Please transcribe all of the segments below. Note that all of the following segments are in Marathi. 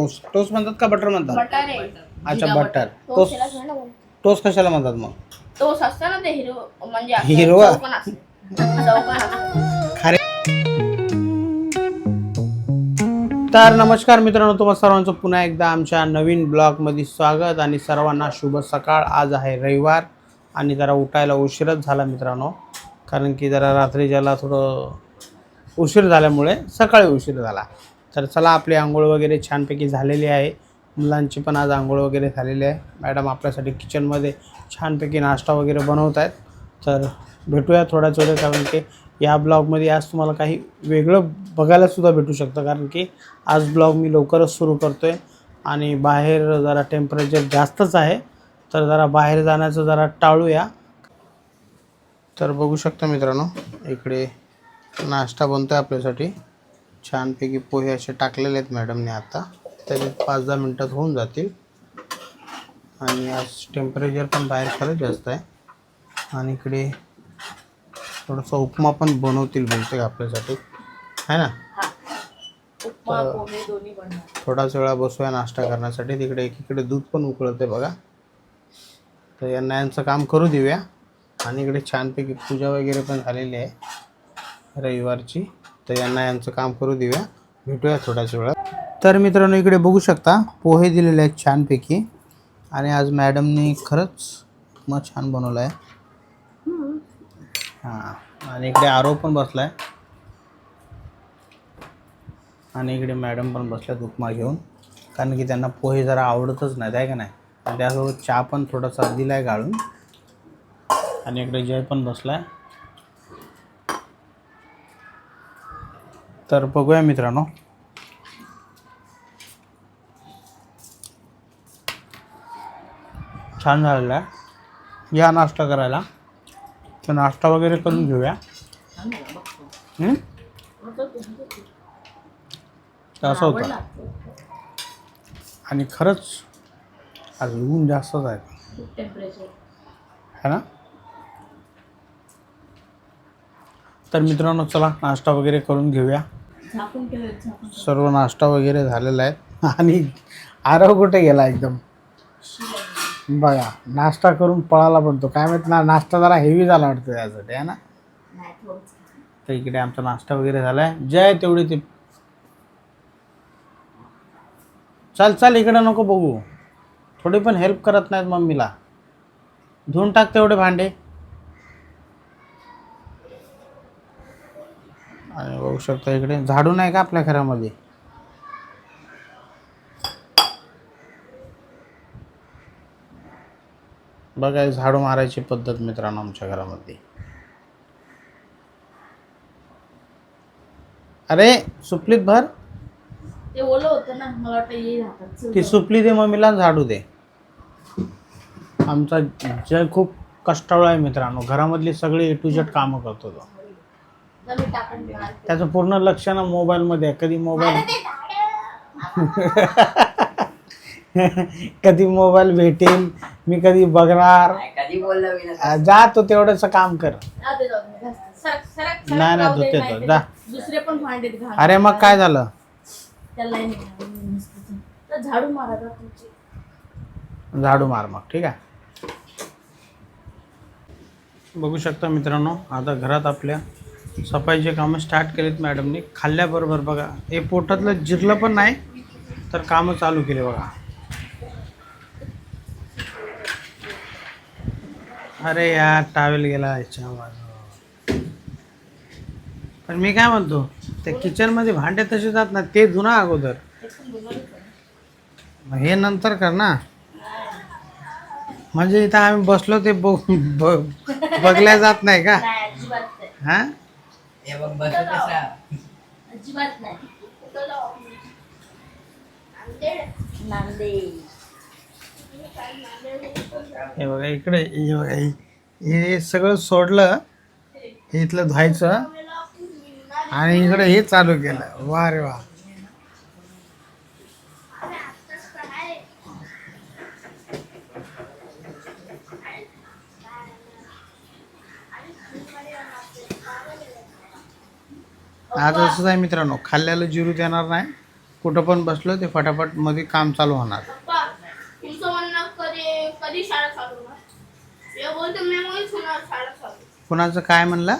टोस्ट म्हणतात का बटर म्हणतात? बटर आहे. अच्छा बटर. टोस्ट टोस्ट कशाला म्हणतात मग? टोस्ट असतं ना ते म्हणजे असं हिरवं? चौकोन असतं. चौकोन असतं. खरे. तर नमस्कार मित्रांनो, तुम्हा सर्वांचं पुन्हा एकदा आमच्या नवीन ब्लॉगमध्ये स्वागत आणि सर्वांना शुभ सकाळ. आज आहे रविवार आणि जरा उठायला उशीरच झाला मित्रांनो, कारण की जरा रात्री ज्याला थोडं उशीर झाल्यामुळे सकाळी उशीर झाला. तर चला, आपली आंघोळ वगैरे छानपैकी झालेली आहे. मुलांची पण आज आंघोळ वगैरे झालेली आहे. मॅडम आपल्यासाठी किचनमध्ये छानपैकी नाश्ता वगैरे बनवत आहेत. तर भेटूया थोड्याच वेळ, कारण की या ब्लॉगमध्ये आज तुम्हाला काही वेगळं बघायलासुद्धा भेटू शकतं, कारण की आज ब्लॉग मी लवकरच सुरू करतो आहे आणि बाहेर जरा टेम्परेचर जास्तच आहे, तर जरा बाहेर जाण्याचं जरा टाळूया. तर बघू शकता मित्रांनो, इकडे नाश्ता बनतो आहे आपल्यासाठी. छानपैकी पोहे असे टाकलेले आहेत मॅडमने. आता तरी 5-10 मिनटात होऊन जातील. आणि आज टेम्परेचर पण बाहेर खरंच जास्त आहे. आणि इकडे थोडासा उपमा पण बनवतील बहुतेक आपल्यासाठी, आहे ना? उपमा पोहे दोन्ही बनवतात. थोडाच वेळा बसूया नाश्ता करण्यासाठी. तिकडे एकीकडे दूध पण उकळते बघा. तर यांचं काम करू देऊया. आणि इकडे छानपैकी पूजा वगैरे पण झालेली आहे रविवारची, तर यांचं काम करू देऊया. भेटूया थोड्याच वेळात. तर मित्रांनो, इकडे बघू शकता पोहे दिलेले आहेत छानपैकी. आणि आज मॅडमनी खरंच मग छान बनवलं आहे. हां, आणि इकडे आरव पण बसला आहे आणि इकडे मॅडम पण बसल्यात उपमा घेऊन, कारण की त्यांना पोहे जरा आवडतच नाहीत, आहे का नाही? आणि त्यासोबत चहा पण थोडासा दिला आहे गाळून. आणि इकडे जय पण बसला आहे. तर बघूया मित्रांनो, छान झालेला आहे. या नाश्ता करायला, तर नाश्ता वगैरे करून घेऊया. असं होतं. आणि खरंच आज ऊन जास्तच आहे, टेम्परेचर है ना? तर मित्रांनो, चला नाश्ता वगैरे करून घेऊया. झाकून ठेव. सर्व नाश्ता वगैरे झालेला आहे. आणि आरव कुठे गेला एकदम बघा, नाश्ता करून पळाला बनतो काय माहित ना. नाश्ता जरा हेवी झाला वाटतं त्यासाठी, आहे ना? तर इकडे आमचा नाश्ता वगैरे झाला आहे. जय तेवढी ते चल इकडे नको बघू. थोडी पण हेल्प करत नाहीत मम्मीला. धुवून टाक तेवढे भांडे. आणि बघू शकता इकडे झाडू नाही का आपल्या घरामध्ये? बघा, झाडू मारायची पद्धत मित्रांनो आमच्या घरामध्ये. अरे सुपलीत भर. ते ओलं होतं ना, मला वाटतं येईल हातात. ती सुपली दे मम्मीला, झाडू दे. आमचा जय खूप कष्टाळू आहे मित्रांनो. घरामधली सगळी ए टू झेड कामं करतो तो. त्याचं पूर्ण लक्ष ना मोबाईलमध्ये आहे. कधी मोबाईल भेटेल, मी कधी बघणार. जा तू तेवढंच काम कर. नाही धुते तो, जा. दुसरे पण भांडे घाल. अरे मग काय झालं? झाडू मारा. झाडू मार मग, ठीक आहे. बघू शकता मित्रांनो, आता घरात आपल्या सफाईचे कामं स्टार्ट केलेत मॅडमनी. खाल्ल्याबरोबर बघा, हे पोटातलं जिरलं पण नाही तर कामं चालू केले बघा. अरे यार, टावेल गेला याच्या. पण मी काय म्हणतो, त्या किचनमध्ये भांडे तसे जात ना, ते धुना अगोदर, हे नंतर कर ना. म्हणजे इथं आम्ही बसलो ते बघल्या जात नाही का? हा, हे बघा इकडे, हे सगळं सोडलं, हे इथलं धुवायचं आणि इकडे हे चालू केलं. वा रे वा. आज असंच आहे मित्रांनो, खाल्ल्याला जिरू देणार नाही. कुठं पण बसलो ते फटाफट मध्ये काम चालू होणार. पप्पा तुमचं म्हणणं कधी कधी शाळा चालू होणार? ते बोलते मेमोरीज होणार शाळा चालू. कुणाचं काय म्हणला?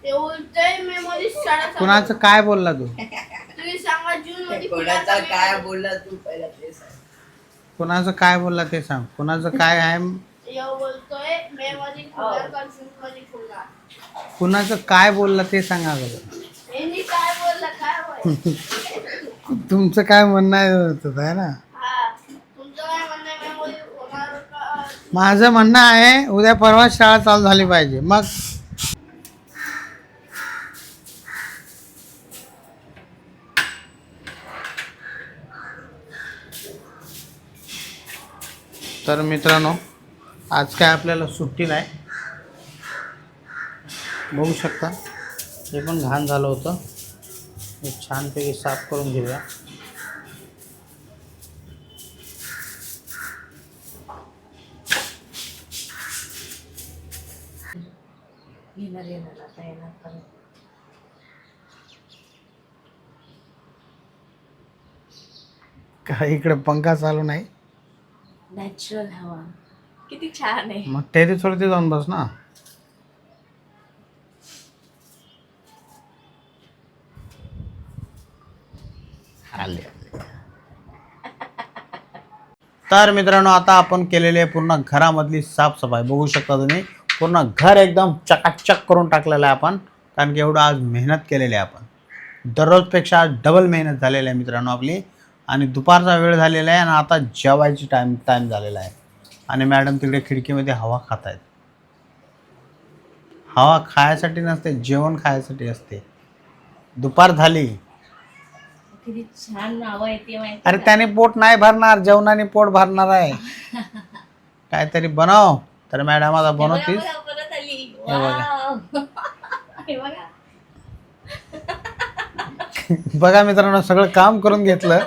ते बोलते मेमोरीज शाळा चालू. कुणाचं काय बोलला तू? तुम्ही सांगा जून मध्ये कोणाचा काय बोलला तू पहिला ते सांग. कुणाचं काय बोलला ते सांग. कुणाचं काय आहे? बोलतोय मे मध्ये खुलणार का जून मध्ये खुलणार? कुणाचं काय बोलला ते सांगा अगोदर. यांनी काय बोलला काय होय? तुमचं काय म्हणणं आहे होतं आहे ना? हा तुमचं काय म्हणणं आहे मेमोरी होणार का? माझं म्हणणं आहे उद्या परवा शाळा चालू झाली पाहिजे. मग तर मित्रांनो आज काय आपल्याला सुट्टी नाही. बघू शकता हे पण घाण झालं होतं. हे छानपैकी साफ करून घेऊया. येणार आता येणार परत. काय इकडे पंखा चालू नाही. नॅचरल हवा किती छान आहे. मग टेरेस वरती जाऊन बस ना. तर मित्रांनो आता आपण केलेली आहे पूर्ण घरामधली साफसफाई. बघू शकता तुम्ही पूर्ण घर एकदम चकाचक करून टाकलेलं आहे आपण. कारण की एवढं आज मेहनत केलेली आहे आपण. दररोजपेक्षा आज डबल मेहनत झालेली आहे मित्रांनो आपली. आणि दुपारचा वेळ झालेला आहे आणि आता जेवायची टाईम झालेला आहे. आणि मॅडम तिकडे खिडकीमध्ये हवा खात आहेत. हवा खायसाठी नसते, जेवण खायसाठी असते. दुपार झाली. किती छान नावं येते माहिती अरे त्याने पोट नाही भरणार, जेवणाने पोट भरणार आहे. काहीतरी बनव. तर मॅडम आता बनवतीस. परत आली. हे बघा. वाव. हे बघा. बघा मित्रांनो सगळं काम करून घेतलं.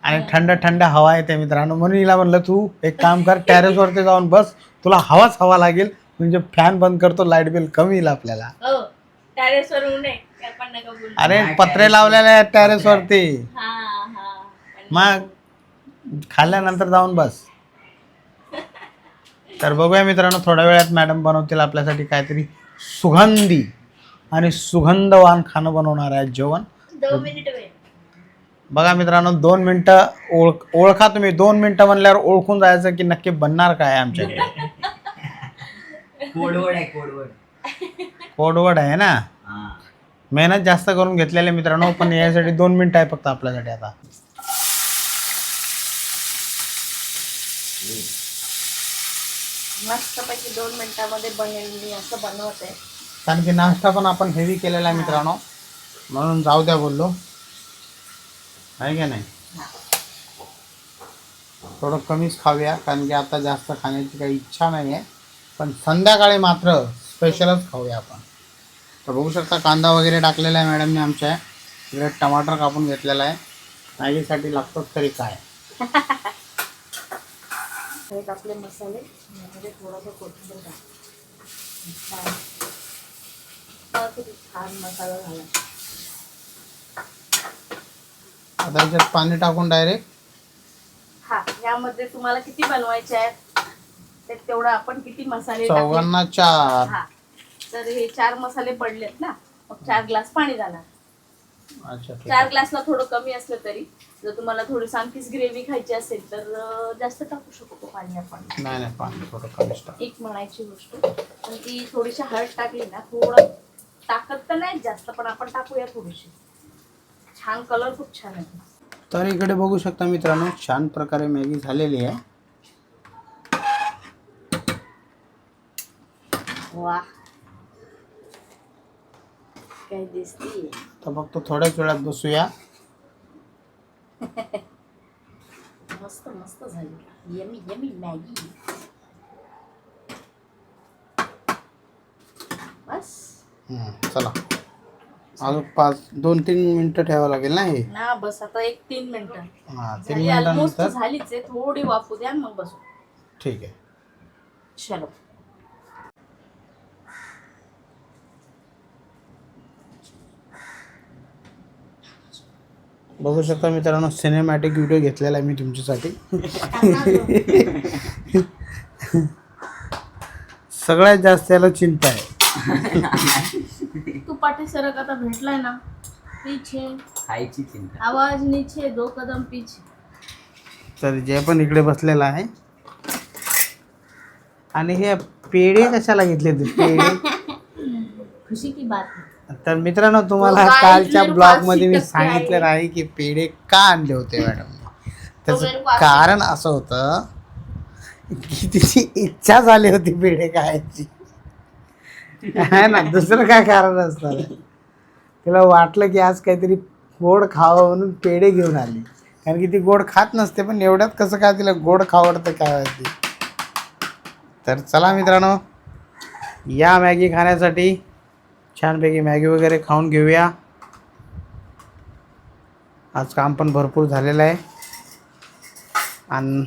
आणि थंड थंड हवा येते मित्रांनो. म्हणून हिला म्हणलं तू एक काम कर टेरेसवरती जाऊन बस. तुला हवाच हवा लागेल. म्हणजे फॅन बंद करतो, लाईट बिल कमी येईल आपल्याला. हो टेरेसवर ऊन आहे. काय पण नका बोलू. अरे पत्रे लावलेले आहेत टेरेसवरती. हा हा. मग खाल्ल्यानंतर जाऊन बस. तर बघूया मित्रांनो थोड्या वेळात मॅडम बनवतील आपल्यासाठी काहीतरी सुगंधी आणि सुगंधवान खाणं बनवणार आहे जेवण. 2 मिनिट वेळ. बघा मित्रांनो 2 मिनटं ओळखा तुम्ही. 2 मिनटं म्हणल्यावर ओळखून जायचं की नक्की बनणार काय आमच्याकडे. कोडवड आहे कोडवड. कोडवर्ड आहे ना. मेहनत जास्त करून घेतलेले मित्रांनो. पण यासाठी 2 मिनिटं आहे फक्त आपल्यासाठी आता. मस्तपैकी 2 मिनिटामध्ये बनेल. मी असं बनवत आहे. कारण की नाश्ता पण आपण हेवी केलेला आहे मित्रांनो. म्हणून जाऊ द्या बोललो आहे की नाही. थोडं कमीच खाऊया कारण की आता जास्त खाण्याची काही इच्छा नाही आहे. पण संध्याकाळी मात्र स्पेशलच खाऊया आपण. तर बघू शकता कांदा वगैरे टाकलेला आहे मॅडमने आमच्या. इकडे टमाटर कापून घेतलेला आहे. मॅगीसाठी लागतात तरी काय. आपले मसाले यामध्ये थोडासा कोथिंबीर किती छान मसाला झाला. आता याच्यात पाणी टाकून डायरेक्ट. हा यामध्ये तुम्हाला किती बनवायचे आहेत ते तेवढं आपण किती मसाले टाकले. 54. हा तर हे 4 मसाले पडलेत ना. मग 4 ग्लास पाणी जाणार. अच्छा ठीक 4 आहे. ग्लासला थोडं कमी असलं तरी जर तुम्हाला थोडी आणखीच ग्रेव्ही खायची असेल तर जास्त टाकू शकतो पाणी आपण. नाही पाणी थोडं कमीच टाक. एक म्हणायची गोष्ट पण ती थोडीशी हळद टाकली ना. थोडं टाकत तर नाही जास्त पण आपण टाकूया थोडीशी. छान कलर खूप छान आहे. तर इकडे बघू शकता मित्रांनो छान प्रकारे मॅगी झालेली आहे. वा काय दिसती. तर फक्त थोड्याच वेळात बसूया. मस्त मस्त झाली. Yummy yummy Maggi. बस चला अजून 2-3 मिनिटं ठेवावं लागेल ना हे. ना बस आता 1-3 मिनिटं. हां 3 झाली ऑलमोस्ट मिनिटानंतर झालीच आहे. थोडी वाफू द्या मग बसू. ठीक आहे. चलो बघू शकता मित्रांनो, सिनेमॅटिक व्हिडिओ घेतलेला आहे मी तुमच्यासाठी. सगळ्यात जास्त याला चिंता आहे. तू पाठी सरक आता भेटलाय ना. पीछे खायची चिंता. आवाज नीचे 2 कदम पीछे. तर जे पण इकडे बसलेला आहे. आणि हे पेढे कशाला घेतले तू पेढे? खुशी की बात है. तर मित्रांनो, तुम्हाला तो काय कालच्या इथले ब्लॉग मध्ये मी 80% सांगितलेलं आहे की पेढे का आणले होते मॅडम. मेरे त्याचं को कारण असं होतं की तिची इच्छा झाली होती पेढे खायची. आहे ना, दुसरं काय कारण असणार. तिला वाटलं की आज काहीतरी गोड खावं म्हणून पेढे घेऊन आली. कारण की ती गोड खात नसते, पण एवढ्यात कसं काय तिला गोड खावडतं काय माहिती. तर चला मित्रांनो, या मॅगी खाण्यासाठी. छानपैकी मॅगी वगैरे खाऊन घेऊया. आज काम पण भरपूर झालेलं आहे आणि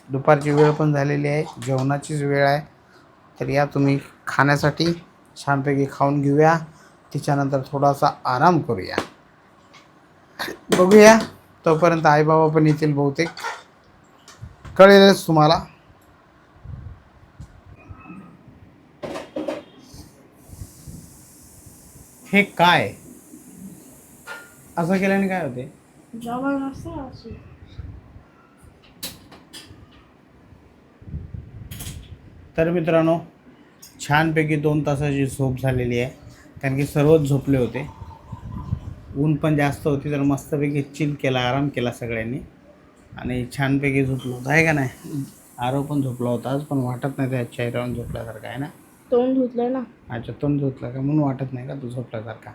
दुपारची वेळ पण झालेली आहे, जेवणाचीच वेळ आहे. तर या तुम्ही खाण्यासाठी. छानपैकी खाऊन घेऊया, त्याच्यानंतर थोडासा आराम करूया. बघूया, तोपर्यंत आईबाबा पण येतील बहुतेक, कळेलच तुम्हाला. हे काय असं केल्याने काय होते? जेवण असतं अशी. तर मित्रांनो, छानपैकी 2 तासाची झोप झालेली आहे. कारण की सर्वच झोपले होते. ऊन पण जास्त होती, तर मस्तपैकी चिल केला, आराम केला सगळ्यांनी आणि छानपैकी झोपलो होतं, आहे का नाही. आरव पण झोपला होता आज, पण वाटत नाही त्या चेहऱ्यावरून झोपल्यासारखं आहे ना. तोंड धुतलंय ना. अच्छा, तोंड धुतला का म्हणून वाटत नाही का तू झोपल्यासारखा.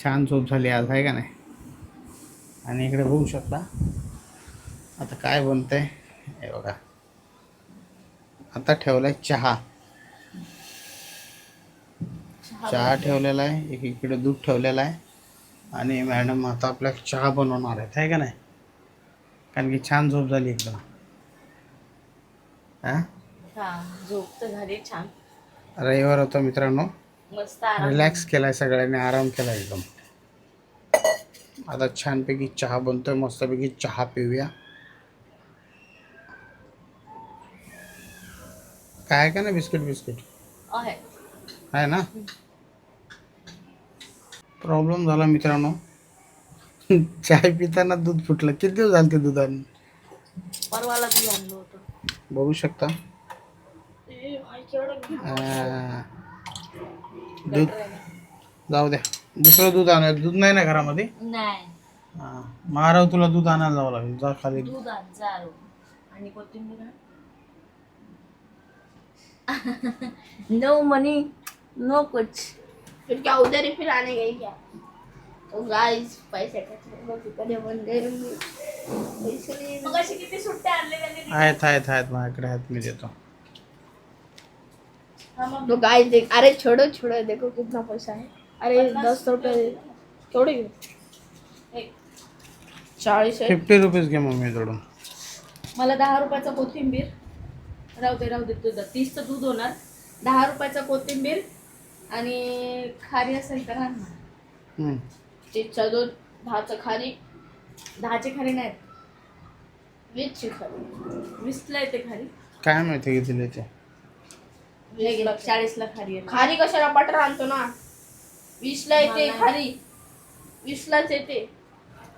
छान झोप झाली आज, आहे का नाही. आणि इकडे बघू शकता आता काय बनतंय. हे बघा, आता ठेवलाय चहा. चहा ठेवलेला आहे, एक इकडे दूध ठेवलेला आहे आणि मॅडम आता आपल्या चहा बनवणार आहेत, आहे का नाही. कारण की छान झोप झाली एकदम. हां, हा झोप तर झाली छान. रविवार होता मित्रांनो, मस्त आराम. रिलॅक्स केलाय सगळ्यांनी, आराम केला एकदम. आता छानपैकी चहा बनतोय, मस्तपैकी चहा पिऊया. काय का ना, बिस्किट बिस्किट आहे. आहे ना. प्रॉब्लेम झाला मित्रांनो, चाय पिताना दूध फुटलं. किती दिवस झाले ते दुधाने. परवाला दूध आणलं होतं. बघू शकता. दूध जाऊ द्या, दुसरं दूध आणायला. दूध नाही ना घरामध्ये. नाही, हां, मारव तुला दूध आणायला जावं लागेल. जा खाली. दूध आण जारू आणि कोथिंबीर आण. नो मनी नो कुछ. फिर क्या उधर ही फिर आने गई क्या? तो गाइस पैसे कधी बंदे पैसे नहीं. मग अशी किती सुट्ट्या आणले त्यांनी. आहेत माझ्याकडे आहेत, मी देतो. हा मग तो गाइस देख, अरे छोड़ो छोड़ो, देखो कितना पैसा है. अरे 10 रुपये थोड़े एक. 40 है. 50 रुपीज घे मम्मी जोडून. मला 10 रुपयाचा कोथिंबीर. राहू दे तुझं 30चं दूध होणार. 10 रुपयाचा कोथिंबीर आणि खारी असेल तर आण ना. हम्म. ते चलो 10चं खारी, 10ची खारी नाहीत, 20ची खारी. 20ला येते खारी. काय माहिती किती ते. 40ला खारी आहे. खारी कशाला बटर आणतो ना. 20ला येते खारी, 20लाच येते.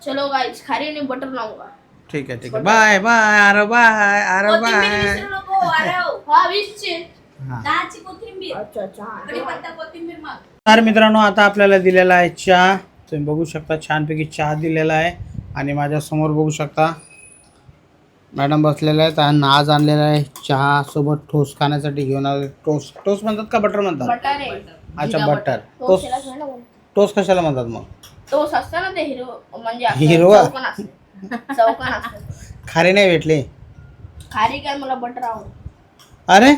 चलो गाइस, खारी आणि बटर लावूंगा. ठीक आहे. Bye bye. अरे बाय, अरे कोथिंबीर बाय. विसरू नको. आरव, हा 20ची. हां. 10ची कोथिंबीर. अच्छा कढीपत्ता कोथिंबीर माग. तर मित्रांनो, आता आपल्याला दिलेला आहे चहा. तुम्ही बघू शकता, छानपैकी चहा दिलेला आहे. आणि माझ्यासमोर बघू शकता मॅडम बसलेल्या आहेत. आणि आज आणलेला आहे चहा सोबत टोस्ट खाण्यासाठी घेऊन आले. टोस्ट म्हणतात का बटर म्हणतात? बटर आहे. अच्छा, बटर टोस्ट टोस्ट. टोस्ट कशाला म्हणतात मग? टोस्ट असतं ना ते हिरवं, म्हणजे असं हिरवं? चौकोन असतं. चौकोन असतं. खारे नाही भेटले. खारी काय, मला बटर आवडतं. अरे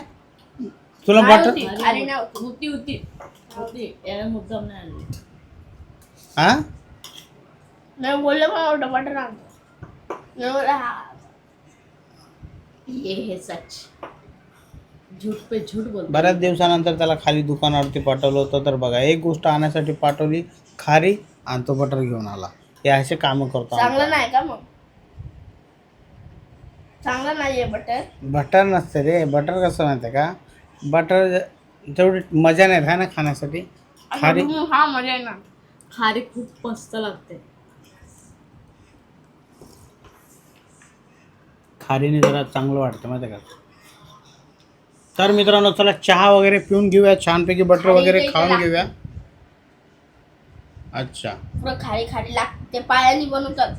तुला नाही बटर. होती, खारी नाही होती. होती याला मुद्दाम नाही आणली. हा, मैं बोलले मला आवडतं बटर आणतो. मैं बोला हा. ये है सच. झूठ पे झूठ बोल. बऱ्याच दिवसानंतर त्याला खाली दुकानावरती पाठवलं होतं. तर बघा, एक गोष्ट आणण्यासाठी पाठवली खारी आणि तो बटर घेऊन आला. हे असे कामं करतो चांगलं आमचा. नाही का मग? चांगलं नाहीये बटर. बटर नसते रे. बटर कसं माहिती आहे का, बटर तेवढी मजा नाही आहे ना खाण्यासाठी. खारी हा मजा आहे ना. खारी खूप मस्त लागते. खारीने जरा चांगलं वाटतं माहिती आहे का. तर मित्रांनो चला चहा वगैरे पिऊन घेऊया छानपैकी, बटर खारी वगैरे इथे खाऊन लागते. घेऊया. अच्छा. पुरं खारी खारी लागते. ते पायाने बनवतात.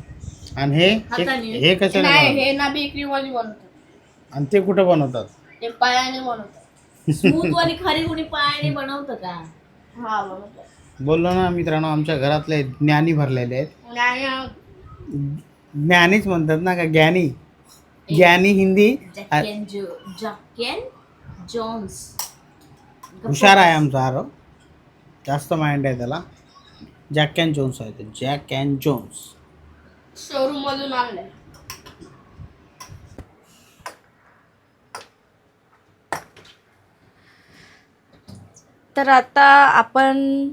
आणि हे हाताने. हे कशाने नाही, बनवतात? हे ना बेकरी मध्ये बनवतात. आणि ते कुठं बनवतात? ते पायाने बनवतात. स्मूथ वाली खारी कोणी पायाने बनवतं का? हा बनवतात. बोललो ना मित्रांनो, आमच्या घरातले ज्ञानी भरलेले आहेत. आणि ज्ञानीच म्हणतात ना का ज्ञानी. ज्ञानी हिंदी जॅकेन जॉन्स. हुशार आहे आमचा आरो, जास्त माइंड आहे त्याला. जॅक अँड जोन्स आहे ते, जॅक अँड जोन्स. शोरूम मधून आणलंय. तर आता आपण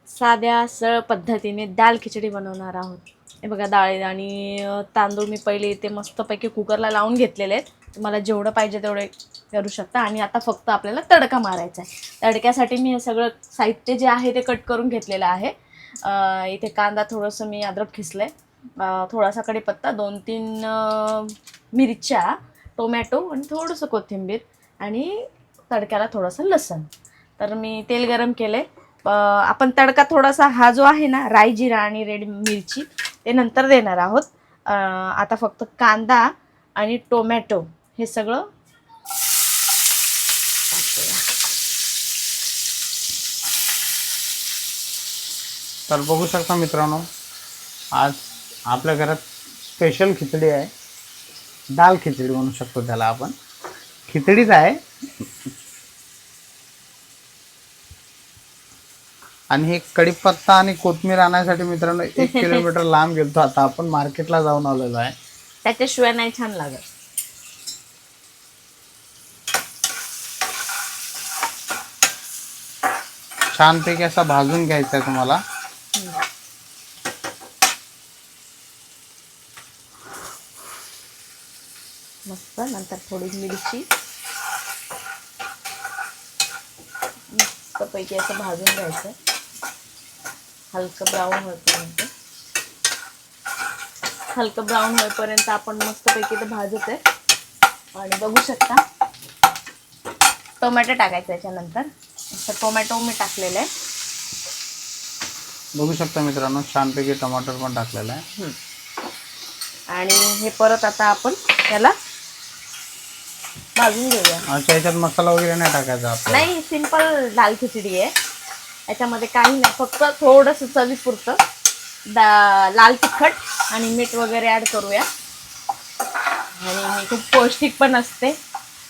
साध्या सरळ पद्धतीने दाल खिचडी बनवणार आहोत. हे बघा, डाळ आणि तांदूळ मी पहिले इथे मस्तपैकी कुकरला लावून घेतलेले आहेत. तुम्हाला जेवढं पाहिजे तेवढे करू शकता. आणि आता फक्त आपल्याला तडका मारायचा आहे. तडक्यासाठी मी हे सगळं साहित्य जे आहे ते कट करून घेतलेलं आहे. इथे कांदा, थोडंसं मी अद्रक खिसलं आहे, थोडासा कढीपत्ता, 2-3 मिरच्या, टोमॅटो आणि थोडंसं कोथिंबीर आणि तडक्याला थोडंसं लसण. तर मी तेल गरम केले. आपण तडका थोडासा हा जो आहे ना, राई, जिरा आणि रेड मिरची ते नंतर देणार आहोत. आता फक्त कांदा आणि टोमॅटो हे सगळं टाकूया. तर बघू शकता मित्रांनो, आज आपल्या घरात स्पेशल खिचडी आहे. दाल खिचडी म्हणू शकतो त्याला आपण, खिचडीच आहे. आणि हे कढीपत्ता आणि कोथिंबीर आणण्यासाठी मित्रांनो 1 किलोमीटर लांब गेलतो. आता आपण मार्केटला जाऊन आलेलो आहे. त्याच्याशिवाय नाही छान लागत. छानपैकी असा भाजून घ्यायचा आहे तुम्हाला. मस्त. नंतर थोडी मिरची मस्तपैकी असं भाजून घ्यायचं, हलकं ब्राऊन होईपर्यंत. हलकं ब्राऊन होईपर्यंत आपण मस्तपैकी ते भाजत आहे. आणि बघू शकता टोमॅटो टाकायचं याच्यानंतर. टोमॅटो मी टाकलेलं आहे. बघू शकता मित्रांनो, छानपैकी टमाटर पण टाकलेला आहे. आणि हे परत आता आपण त्याला भाजून घेऊया. अच्छा, याच्यात मसाला वगैरे नाही टाकायचा आपल्याला? नाही, सिंपल दाल खिचडी आहे. याच्यामध्ये काही नाही, फक्त थोडंसं चवीपुरतं लाल तिखट आणि मीठ वगैरे ॲड करूया. आणि हे खूप पौष्टिक पण असते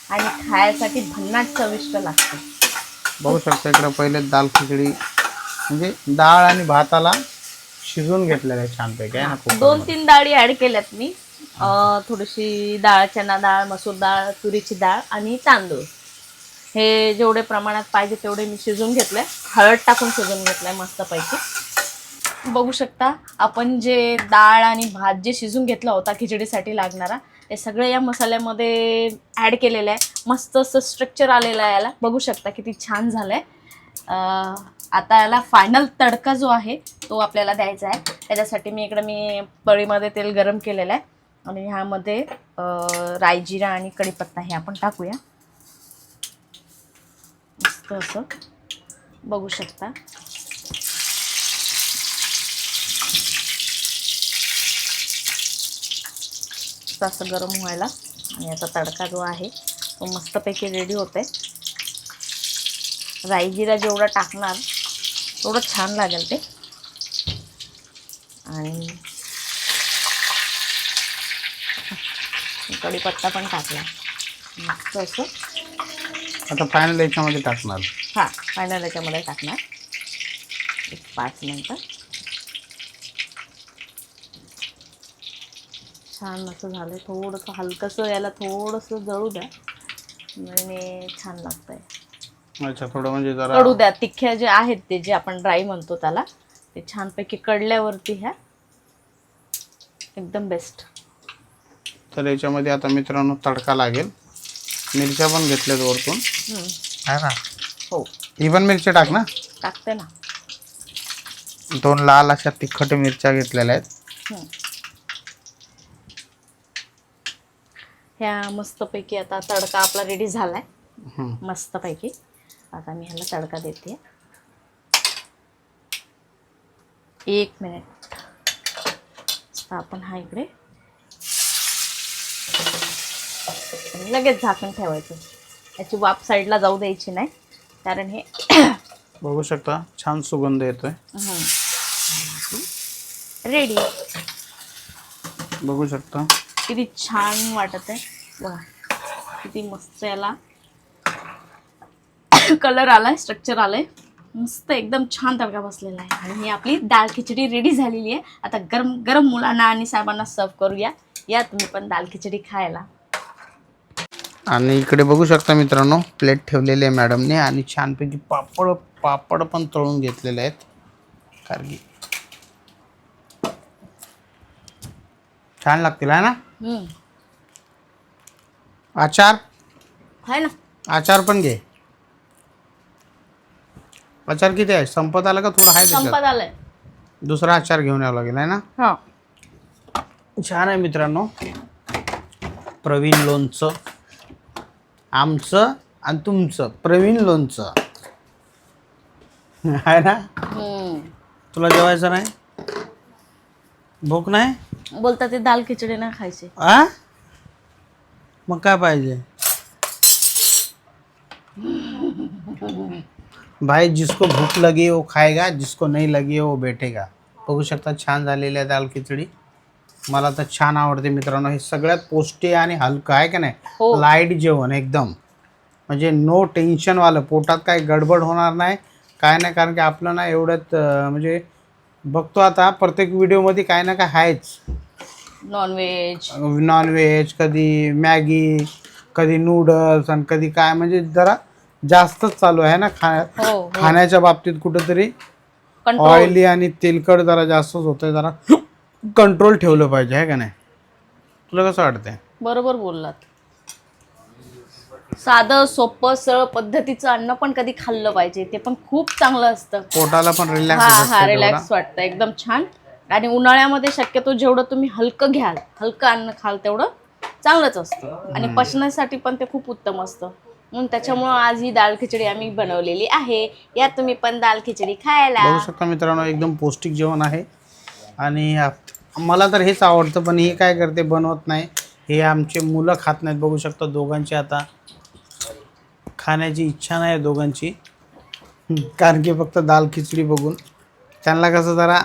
आणि खायसाठी भन्नाट चविष्ट लागते. बघू शकता इकडे पहिले दाल खिचडी म्हणजे डाळ आणि भाताला शिजवून घेतलेलं आहे छानपैकी आहे ना. 2-3 डाळी ॲड केल्यात मी. थोडीशी डाळ, चना डाळ, मसूर डाळ, तुरीची डाळ आणि तांदूळ. हे जेवढे प्रमाणात पाहिजे तेवढे मी शिजवून घेतलंय. हळद टाकून शिजवून घेतलंय मस्तपैकी. बघू शकता आपण जे डाळ आणि भात जे शिजून घेतला होता खिचडीसाठी लागणारा, ते सगळं या मसाल्यामध्ये ॲड केलेलं आहे. मस्त असं स्ट्रक्चर आलेलं आहे याला. बघू शकता किती छान झालं आहे. आता याला फायनल तडका जो आहे तो आपल्याला द्यायचा आहे. त्याच्यासाठी मी पळीमध्ये तेल गरम केलेलं आहे. आणि ह्यामध्ये राई, जिरा आणि कढीपत्ता हे आपण टाकूया. मस्त असं बघू शकता. असं गरम व्हायला आणि याचा तडका जो आहे तो मस्तपैकी रेडी होते. राई जिरा जेवढा टाकणार तेवढं छान लागेल ते. आणि कढीपत्ता पण टाकला मस्त असं. आता फायनल याच्यामध्ये टाकणार. हां, फायनल याच्यामध्ये टाकणार. 5 मिनटं छान असं झालं. थोडंसं हलकंसं याला थोडंसं जळू द्या म्हणजे छान लागतंय. अच्छा, थोडं म्हणजे जरा कडू द्या. तिख्या जे आहेत ते जे आपण ड्राय म्हणतो त्याला ते छानपैकी कळल्यावरती ह्या एकदम बेस्ट. तर याच्यामध्ये आता मित्रांनो तडका लागेल. मिरच्या पण घेतल्यात वरतून आहे ना. हो ही पण मिरच्या टाक ना. टाकते ना. 2 लाल अशा तिखट मिरच्या घेतलेल्या आहेत. ह्या मस्तपैकी आता तडका आपला रेडी झालाय हं. मस्तपैकी. आता मी ह्याला तडका देते. 1 मिनिट. आता आपण हा इकडे आणि लगेच झाकण ठेवायचं. याची वाफ साईडला जाऊ द्यायची नाही कारण हे बघू शकता छान सुगंध येतोय. रेडी. बघू शकता किती छान वाटत आहे बघा. किती मस्त याला कलर आलाय, स्ट्रक्चर आलंय मस्त. एकदम छान तडका बसलेला आहे. आणि ही आपली डाळ खिचडी रेडी झालेली आहे. आता गरम गरम मुलांना आणि साहेबांना सर्व करूया. या तुम्ही पण डाळ खिचडी खायला. आणि इकडे बघू शकता मित्रांनो प्लेट ठेवलेली आहे मॅडमने आणि छानपैकी पापड पण तळून घेतलेले आहेत. कारण की छान लागतील आहे ना. आचार आहे ना. आचार पण घे. आचार किती आहे? संपत आला का थोडं आहे संपत त्याच्यात? आलंय. दुसरा आचार घेऊन यावं लागेल आहे ना. हा छान आहे मित्रांनो. प्रवीण लोणचं आमचं आणि तुमचं प्रवीण लोणचं आहे ना. तुला जेवायचं नाही? भूक नाही? बोलतात ते दाल खिचडी ना खायचे. आ मग काय पाहिजे? भाई जिसको भूक लगी वो खाएगा, जिसको नहीं लगी वो बैठेगा. बघू शकता छान झालेली आहे दाल खिचडी. मला तर छान आवडते मित्रांनो. हे सगळ्यात पौष्टिक आणि हलकं आहे का नाही. हो. लाईट जेवण एकदम म्हणजे नो टेन्शनवालं. पोटात काही गडबड होणार नाही काय नाही. कारण की आपलं ना एवढ्यात म्हणजे बघतो आता प्रत्येक व्हिडिओमध्ये काय ना काय आहेच. नॉनव्हेज कधी मॅगी कधी नूडल्स आणि कधी काय म्हणजे जरा जास्तच चालू आहे ना खाण्याच्या बाबतीत. कुठंतरी ऑइली आणि तेलकट जरा जास्तच होतंय. जरा कंट्रोल ठेवलं पाहिजे आहे का नाही. तुला कसं वाटतंय? बरोबर बोललात. साधं सोपं सरळ पद्धतीचं अन्न पण कधी खाल्लं पाहिजे. ते पण खूप चांगलं असतं. पोटाला पण हा रिलॅक्स वाटतं एकदम छान. आणि उन्हाळ्यामध्ये शक्यतो जेवढं तुम्ही हलकं घ्याल, हलकं अन्न खाल तेवढं चांगलंच असतं. आणि पचनासाठी पण ते खूप उत्तम असतं. म्हणून त्याच्यामुळं आज ही डाळ खिचडी आम्ही बनवलेली आहे. या तुम्ही पण डाळ खिचडी खायला. बघू शकता मित्रांनो एकदम पौष्टिक जेवण आहे. आणि मला तर हेच आवडतं. पण हे काय करते बनवत नाही. हे आमचे मुलं खात नाहीत. बघू शकता दोघांची आता खाण्याची इच्छा नाही आहे दोघांची. कारण की फक्त दाल खिचडी बघून त्यांना कसं जरा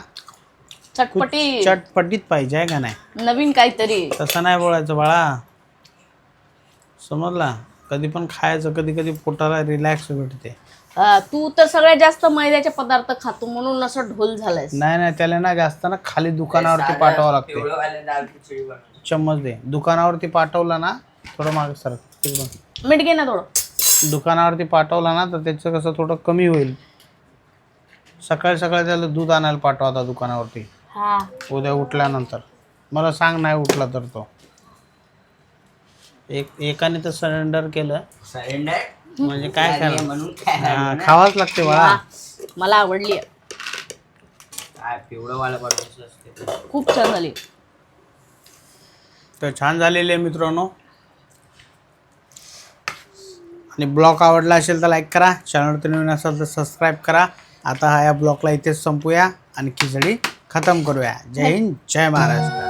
चटपटीत पाहिजे आहे का नाही. नवीन काहीतरी. तसं नाही बोलायचं बाळा समजला. कधी पण खायचं. कधी कधी पोटाला रिलॅक्स भेटते. तू तर सगळ्यात जास्त मैद्याचे पदार्थ खातो म्हणून असं ढोल झालाय. नाही त्याला ना जास्त ना खाली दुकानावरती पाठवावं लागते. चम्मच दे. दुकानावरती पाठवला ना थोडं मागे सर मीठ घे ना थोडं. दुकानावरती पाठवला ना तर त्याचं कसं थोडं कमी होईल. सकाळी त्याला दूध आणायला पाठवा आता दुकानावरती. उद्या उठल्यानंतर मला सांग नाही उठला तर तो. एकाने तर सरेंडर केलं. म्हणजे काय करायला खावाच लागते बाळा. मला आवडली. खूप छान झाली. तर छान झालेली आहे मित्रांनो. आणि ब्लॉग आवडला असेल तर लाईक करा. चॅनलवर नवीन असेल तर सबस्क्राईब करा. आता हा या ब्लॉगला इथेच संपूया आणि खिचडी खतम करूया. जय हिंद जय महाराष्ट्र.